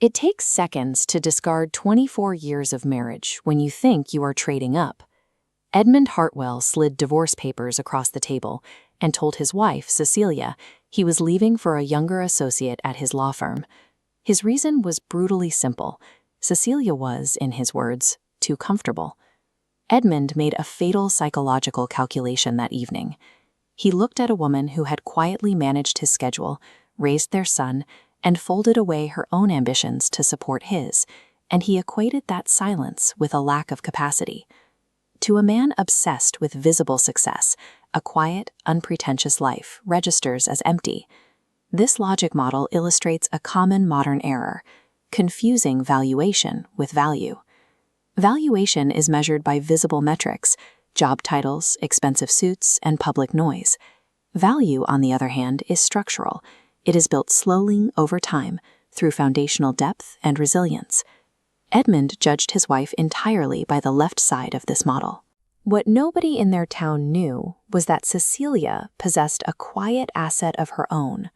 It takes seconds to discard 24 years of marriage when you think you are trading up. Edmund Hartwell slid divorce papers across the table and told his wife, Cecilia, he was leaving for a younger associate at his law firm. His reason was brutally simple. Cecilia was, in his words, too comfortable. Edmund made a fatal psychological calculation that evening. He looked at a woman who had quietly managed his schedule, raised their son, and folded away her own ambitions to support his, and he equated that silence with a lack of capacity. To a man obsessed with visible success, a quiet, unpretentious life registers as empty. This logic model illustrates a common modern error, confusing valuation with value. Valuation is measured by visible metrics, job titles, expensive suits, and public noise. Value, on the other hand, is structural. It is built slowly over time through foundational depth and resilience. Edmund judged his wife entirely by the left side of this model. What nobody in their town knew was that Cecilia possessed a quiet asset of her own.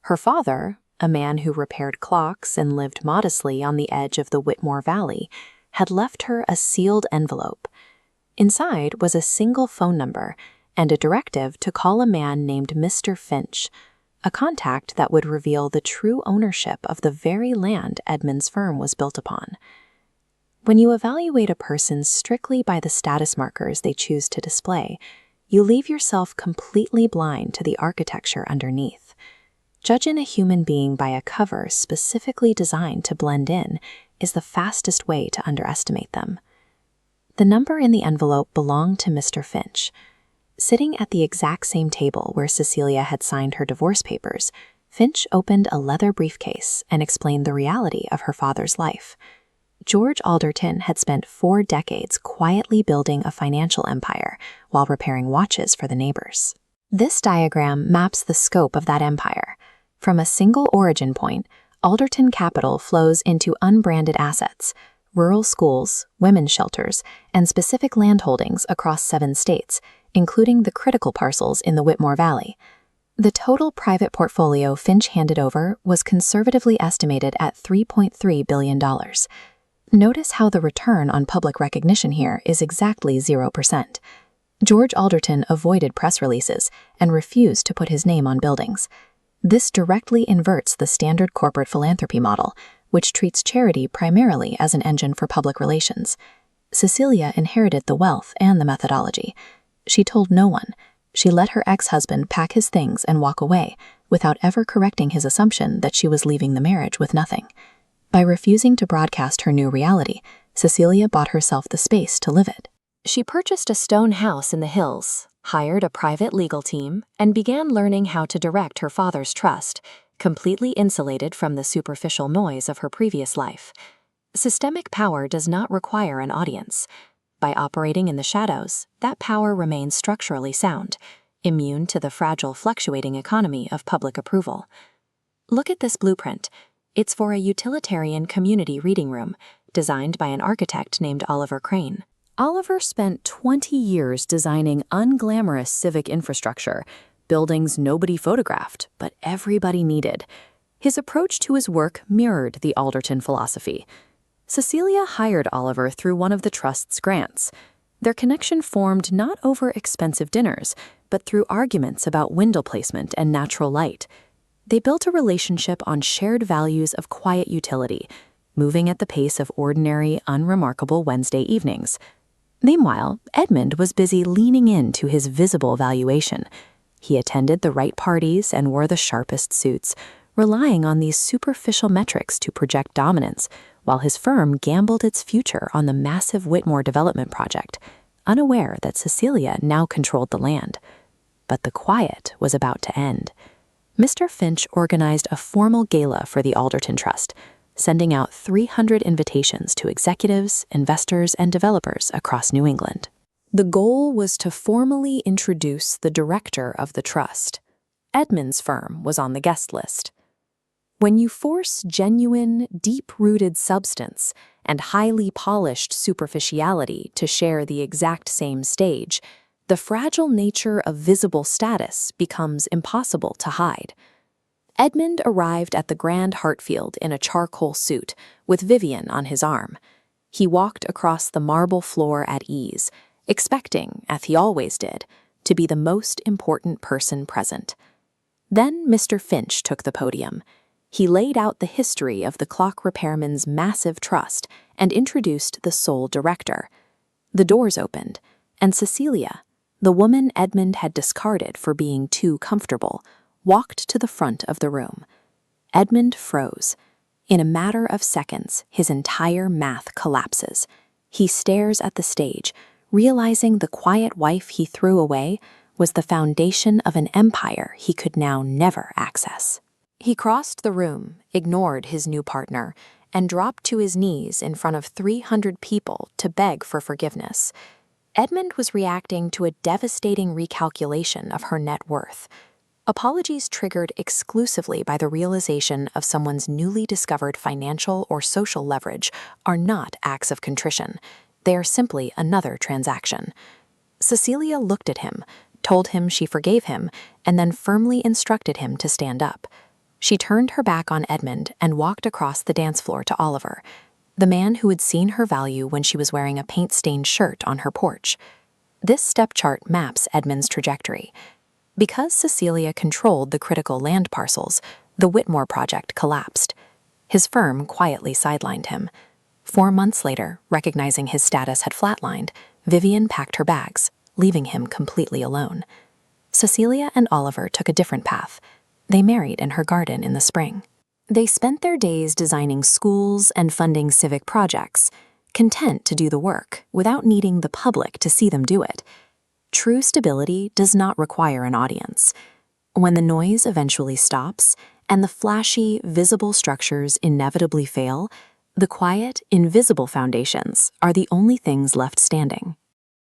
Her father, a man who repaired clocks and lived modestly on the edge of the Whitmore Valley, had left her a sealed envelope. Inside was a single phone number and a directive to call a man named Mr. Finch, a contact that would reveal the true ownership of the very land Edmund's firm was built upon. When you evaluate a person strictly by the status markers they choose to display, you leave yourself completely blind to the architecture underneath. Judging a human being by a cover specifically designed to blend in is the fastest way to underestimate them. The number in the envelope belonged to Mr. Finch. Sitting at the exact same table where Cecilia had signed her divorce papers, Finch opened a leather briefcase and explained the reality of her father's life. George Alderton had spent 4 decades quietly building a financial empire while repairing watches for the neighbors. This diagram maps the scope of that empire. From a single origin point, Alderton capital flows into unbranded assets, rural schools, women's shelters, and specific landholdings across 7 states, including the critical parcels in the Whitmore Valley. The total private portfolio Finch handed over was conservatively estimated at $3.3 billion. Notice how the return on public recognition here is exactly 0%. George Alderton avoided press releases and refused to put his name on buildings. This directly inverts the standard corporate philanthropy model, which treats charity primarily as an engine for public relations. Cecilia inherited the wealth and the methodology. She told no one. She let her ex-husband pack his things and walk away without ever correcting his assumption that she was leaving the marriage with nothing. By refusing to broadcast her new reality, Cecilia bought herself the space to live it. She purchased a stone house in the hills, hired a private legal team, and began learning how to direct her father's trust, completely insulated from the superficial noise of her previous life. Systemic power does not require an audience. By operating in the shadows, that power remains structurally sound, immune to the fragile fluctuating economy of public approval. Look at this blueprint. It's for a utilitarian community reading room, designed by an architect named Oliver Crane. Oliver spent 20 years designing unglamorous civic infrastructure, buildings nobody photographed, but everybody needed. His approach to his work mirrored the Alderton philosophy. Cecilia hired Oliver through one of the trust's grants. Their connection formed not over expensive dinners, but through arguments about window placement and natural light. They built a relationship on shared values of quiet utility, moving at the pace of ordinary, unremarkable Wednesday evenings. Meanwhile, Edmund was busy leaning into his visible valuation. He attended the right parties and wore the sharpest suits, relying on these superficial metrics to project dominance, while his firm gambled its future on the massive Whitmore development project, unaware that Cecilia now controlled the land. But the quiet was about to end. Mr. Finch organized a formal gala for the Alderton Trust, sending out 300 invitations to executives, investors, and developers across New England. The goal was to formally introduce the director of the trust. Edmund's firm was on the guest list. When you force genuine, deep-rooted substance and highly polished superficiality to share the exact same stage, the fragile nature of visible status becomes impossible to hide. Edmund arrived at the Grand Hartfield in a charcoal suit, with Vivian on his arm. He walked across the marble floor at ease, expecting, as he always did, to be the most important person present. Then Mr. Finch took the podium. He laid out the history of the clock repairman's massive trust and introduced the sole director. The doors opened, and Cecilia, the woman Edmund had discarded for being too comfortable, walked to the front of the room. Edmund froze. In a matter of seconds, his entire math collapses. He stares at the stage, realizing the quiet wife he threw away was the foundation of an empire he could now never access. He crossed the room, ignored his new partner, and dropped to his knees in front of 300 people to beg for forgiveness. Edmund was reacting to a devastating recalculation of her net worth. Apologies triggered exclusively by the realization of someone's newly discovered financial or social leverage are not acts of contrition. They are simply another transaction. Cecilia looked at him, told him she forgave him, and then firmly instructed him to stand up. She turned her back on Edmund and walked across the dance floor to Oliver, the man who had seen her value when she was wearing a paint-stained shirt on her porch. This step chart maps Edmund's trajectory. Because Cecilia controlled the critical land parcels, the Whitmore project collapsed. His firm quietly sidelined him. 4 months later, recognizing his status had flatlined, Vivian packed her bags, leaving him completely alone. Cecilia and Oliver took a different path. They married in her garden in the spring. They spent their days designing schools and funding civic projects, content to do the work without needing the public to see them do it. True stability does not require an audience. When the noise eventually stops and the flashy, visible structures inevitably fail, the quiet, invisible foundations are the only things left standing.